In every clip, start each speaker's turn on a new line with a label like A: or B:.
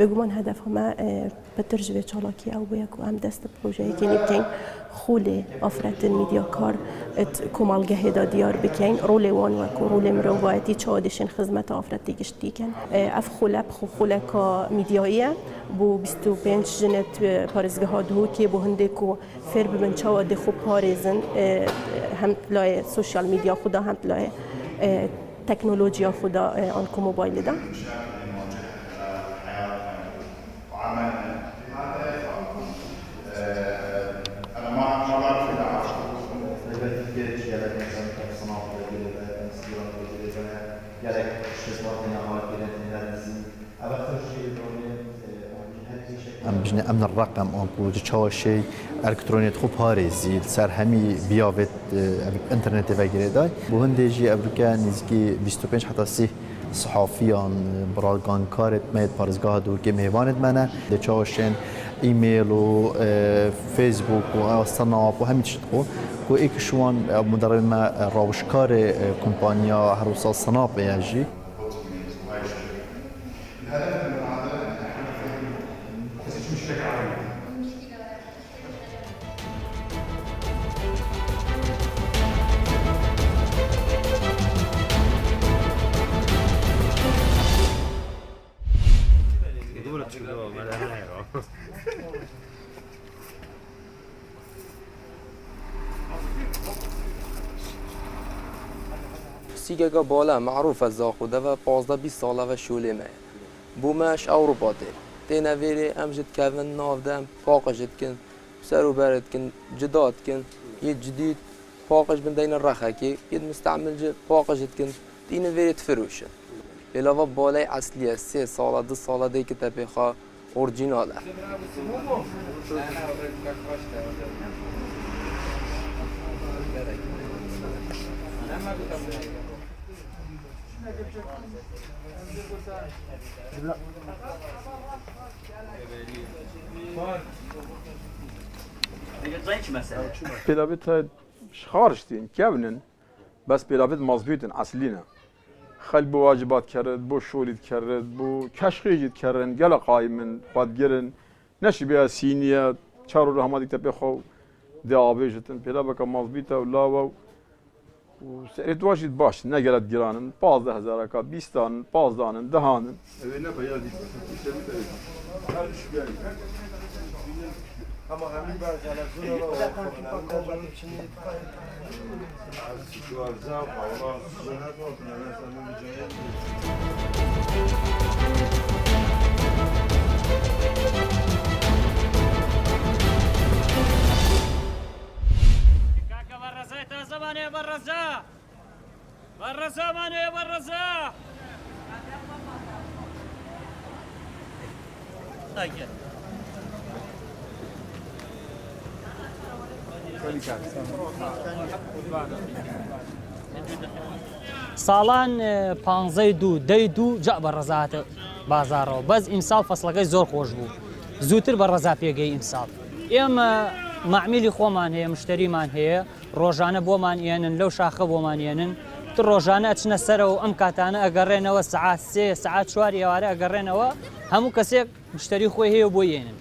A: بگومان هدف همه بترجمه چالاکی او بیاکو هم دست پروژه کنی بکن خول آفرت میدیا کار کمالگه هدا دیار بکن رول وان و رول مروایتی چادشن خدمت آفرتی گشتی کن اف خولب خولکا میدیاییه بو 25 جنت پارزگاه ها دو که بو هنده کو فر ببن چاد خوب پارزن هم لای سوشال میدیا خدا هم لای تکنولوژیا خدا آنکو موبایل دا
B: امن الرقم آنکو جواب شی الکترونیت خوب هارزی سر همی بیاوت اینترنت وگیره دای بوندیجی امریکا نزدیکی 25 حتی 30 صحافیان برادگان کارت مید پارزگاه دو که میوانت منه دچارشن ایمیل و فیسبوک و صناعات و همین چیز خو و ایکشوان مدرب ما راوشکار کمپانیا هروسا صناعت بیاجی
C: سیگا بالا معروف از زاخوده و 15-20 ساله و شوله ما بومش اروپا تی نویری امجد کردن نافدم پاقشت کن سرو برد کن جدات کن یه جدید پاقش بندین الرخه که یه مستعمل جد پاقشت کن تی نویری تفروشه بلاوا بالای اصلیه 3 ساله 2 ساله دی که تبخوا اورجیناله
D: پیلابت خارجتین کبنن بس پیلابت مضبوطن اصلینه خل بو واجبات کرد بو شولید کرد بو کشخیجید کردن گل قایمن خودگرن نشی بیا سینیه چارو رحمتی تبخو دیابجتن پیلابت مضبوطه و لاو و سعید واشید باش نگرد گرانن 15,000 کات 20 دانن 15 دانن دهانن
E: نه باید ama همین برجاله زور رو şu arıza havalar sıcak oldu ne sanırım
F: كاكا برزا تازمانه برزا برزا مانه برزا طيب ساڵان 15 جا بە ڕزات بازارەوە بەس ئیمساڵ فەسڵەکەی زۆر خۆش بوو زووتر بە ڕزا پێگەی ئیمساڵ ئێمە معمیلی خۆمان هەیە مشتریمان هەیە ڕۆژانە بۆمان ئێنن لەو شاخە بۆمان ئێنن تر ڕۆژانە ئەچنە سەرەوە ئەم کاتانە ئەگەڕێنەوە سعات 3 سعات 4 ئێوارە ئەگەڕێنەوە هەموو کەسێک مشتری خۆی هەیە بۆ ئێنن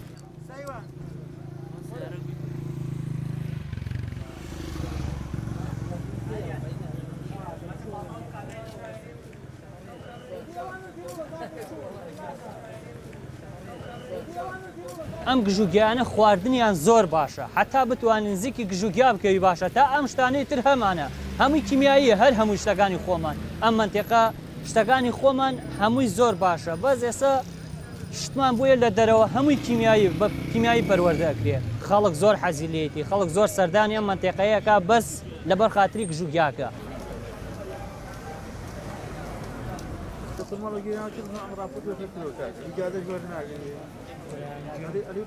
F: ئەم گژوگیانە خواردنیان زۆر باشە حتا بتوانین نزیکی گژوگیا بکەوی باشە تا ئەم شتانەی تر هەمانە هەمووی کیمیاییە هەر هەمووی شتەکانی خۆمان ئەم منتێقە شتەکانی خۆمان هەمووی زۆر باشە بەس ئێستا شتمان بۆیە لە دەرەوە هەمووی کیمیایی بە کیمیایی پەروەردە ئەکرێ خەڵک زۆر حەزی لێتی خەڵک زۆر سەردانی ئەم منتێقەیەکە بەس لەبەر خاتری گژوگیاکە
E: Ali